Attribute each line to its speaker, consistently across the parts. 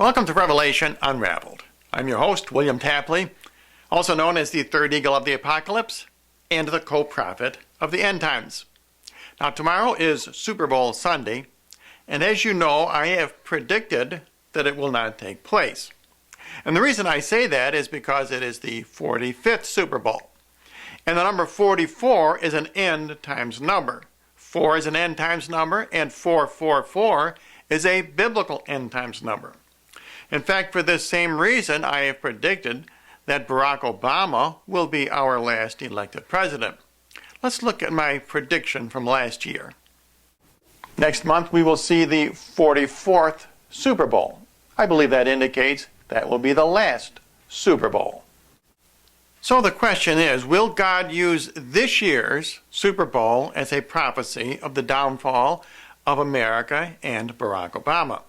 Speaker 1: Welcome to Revelation Unraveled. I'm your host, William Tapley, also known as the third eagle of the apocalypse and the co-prophet of the end times. Now, tomorrow is Super Bowl Sunday, and as you know, I have predicted that it will not take place. And the reason I say that is because it is the 45th Super Bowl. And the number 44 is an end times number. 4 is an end times number, and 444 is a biblical end times number. In fact, for this same reason, I have predicted that Barack Obama will be our last elected president. Let's look at my prediction from last year. Next month, we will see the 44th Super Bowl. I believe that indicates that will be the last Super Bowl. So the question is, will God use this year's Super Bowl as a prophecy of the downfall of America and Barack Obama?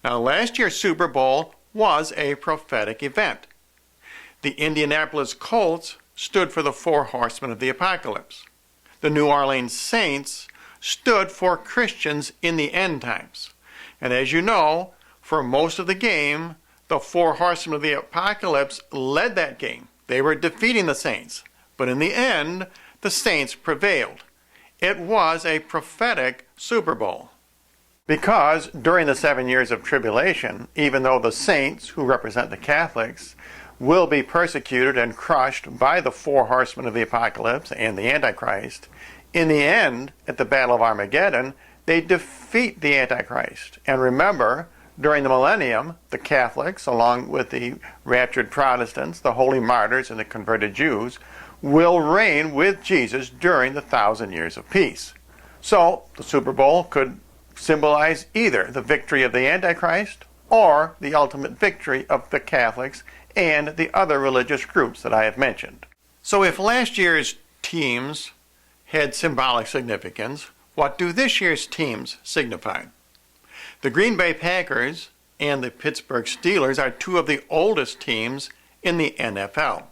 Speaker 1: Now, last year's Super Bowl was a prophetic event. The Indianapolis Colts stood for the four horsemen of the apocalypse. The New Orleans Saints stood for Christians in the end times. And as you know, for most of the game, the four horsemen of the apocalypse led that game. They were defeating the saints. But in the end, the saints prevailed. It was a prophetic Super Bowl. Because during the 7 years of tribulation, even though the saints, who represent the Catholics, will be persecuted and crushed by the four horsemen of the apocalypse and the Antichrist, in the end, at the Battle of Armageddon, they defeat the Antichrist. And remember, during the millennium, the Catholics, along with the raptured Protestants, the holy martyrs, and the converted Jews, will reign with Jesus during the 1,000 years of peace. So, the Super Bowl could symbolize either the victory of the Antichrist or the ultimate victory of the Catholics and the other religious groups that I have mentioned. So if last year's teams had symbolic significance, what do this year's teams signify? The Green Bay Packers and the Pittsburgh Steelers are two of the oldest teams in the NFL.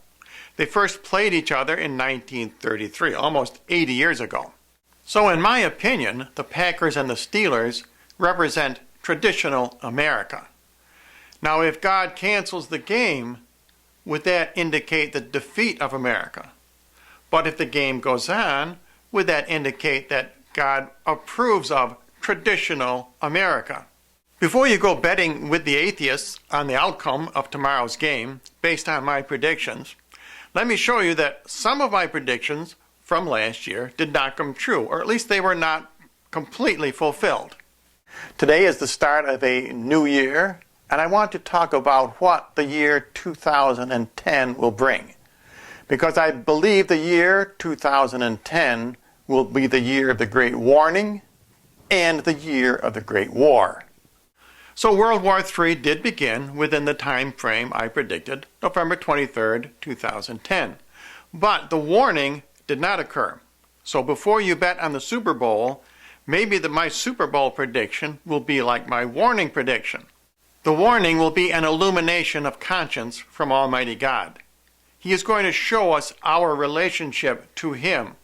Speaker 1: They first played each other in 1933, almost 80 years ago. So in my opinion, the Packers and the Steelers represent traditional America. Now, if God cancels the game, would that indicate the defeat of America? But if the game goes on, would that indicate that God approves of traditional America? Before you go betting with the atheists on the outcome of tomorrow's game, based on my predictions, let me show you that some of my predictions from last year did not come true, or at least they were not completely fulfilled. Today is the start of a new year, and I want to talk about what the year 2010 will bring. Because I believe the year 2010 will be the year of the Great Warning and the year of the Great War. So World War III did begin within the time frame I predicted, November 23rd, 2010. But the warning did not occur. So before you bet on the Super Bowl, maybe my Super Bowl prediction will be like my warning prediction. The warning will be an illumination of conscience from Almighty God. He is going to show us our relationship to Him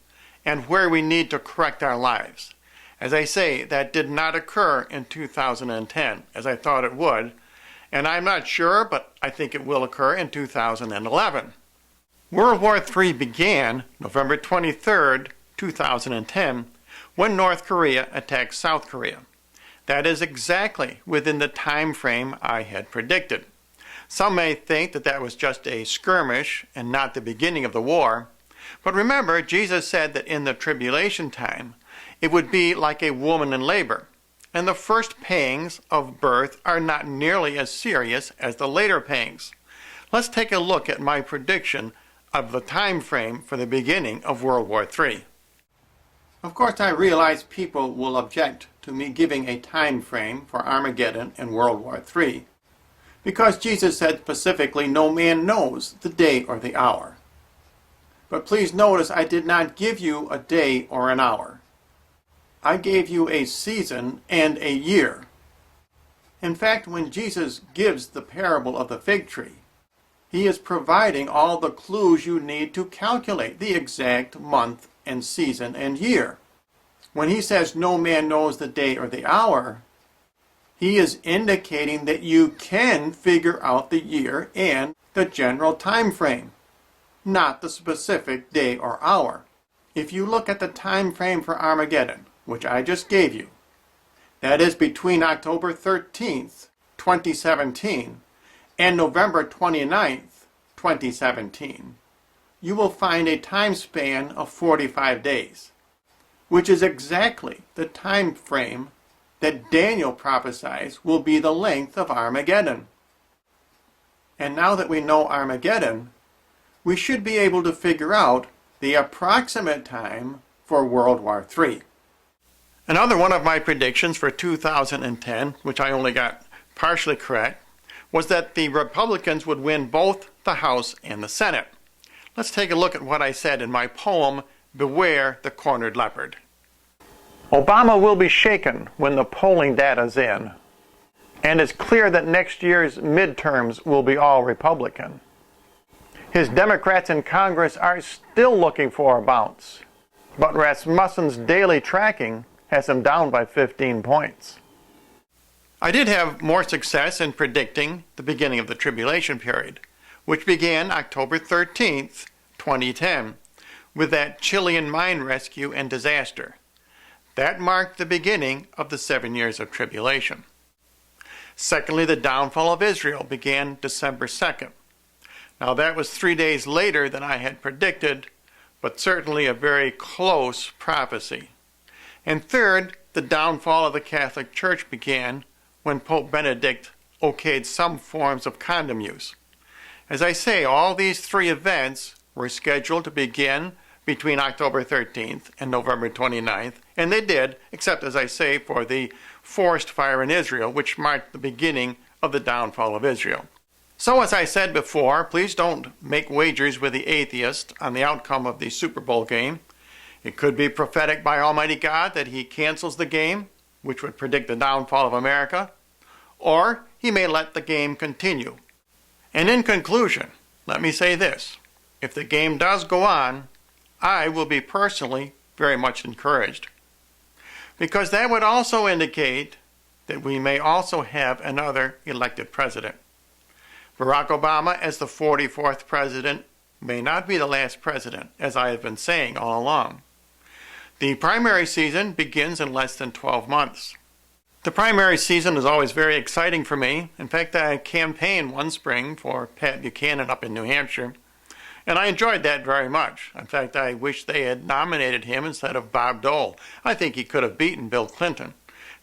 Speaker 1: and where we need to correct our lives. As I say, that did not occur in 2010, as I thought it would, and I'm not sure, but I think it will occur in 2011. World War III began November 23rd, 2010, when North Korea attacked South Korea. That is exactly within the time frame I had predicted. Some may think that that was just a skirmish and not the beginning of the war, but remember, Jesus said that in the tribulation time, it would be like a woman in labor, and the first pangs of birth are not nearly as serious as the later pangs. Let's take a look at my prediction of the time frame for the beginning of World War III. Of course, I realize people will object to me giving a time frame for Armageddon and World War III, because Jesus said specifically, no man knows the day or the hour. But please notice I did not give you a day or an hour. I gave you a season and a year. In fact, when Jesus gives the parable of the fig tree, He is providing all the clues you need to calculate the exact month and season and year. When He says no man knows the day or the hour, He is indicating that you can figure out the year and the general time frame, not the specific day or hour. If you look at the time frame for Armageddon, which I just gave you, that is between October 13th, 2017 and November 29th, 2017, you will find a time span of 45 days, which is exactly the time frame that Daniel prophesies will be the length of Armageddon. And now that we know Armageddon, we should be able to figure out the approximate time for World War III. Another one of my predictions for 2010, which I only got partially correct, was that the Republicans would win both the House and the Senate. Let's take a look at what I said in my poem, Beware the Cornered Leopard. Obama will be shaken when the polling data's in, and it's clear that next year's midterms will be all Republican. His Democrats in Congress are still looking for a bounce, but Rasmussen's daily tracking has him down by 15 points. I did have more success in predicting the beginning of the tribulation period, which began October 13th, 2010, with that Chilean mine rescue and disaster. That marked the beginning of the 7 years of tribulation. Secondly, the downfall of Israel began December 2nd. Now that was 3 days later than I had predicted, but certainly a very close prophecy. And third, the downfall of the Catholic Church began when Pope Benedict okayed some forms of condom use. As I say, all these three events were scheduled to begin between October 13th and November 29th, and they did, except, as I say, for the forest fire in Israel, which marked the beginning of the downfall of Israel. So, as I said before, please don't make wagers with the atheist on the outcome of the Super Bowl game. It could be prophetic by Almighty God that he cancels the game, which would predict the downfall of America, or he may let the game continue. And in conclusion, let me say this. If the game does go on, I will be personally very much encouraged, because that would also indicate that we may also have another elected president. Barack Obama, as the 44th president, may not be the last president, as I have been saying all along. The primary season begins in less than 12 months. The primary season is always very exciting for me. In fact, I campaigned one spring for Pat Buchanan up in New Hampshire, and I enjoyed that very much. In fact, I wish they had nominated him instead of Bob Dole. I think he could have beaten Bill Clinton,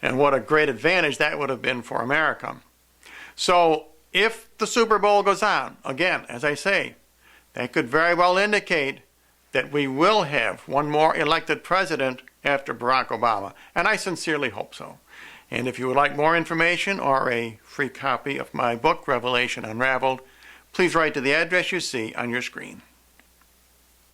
Speaker 1: and what a great advantage that would have been for America. So, if the Super Bowl goes on, again, as I say, that could very well indicate that we will have one more elected president after Barack Obama, and I sincerely hope so. And if you would like more information or a free copy of my book, Revelation Unraveled, please write to the address you see on your screen.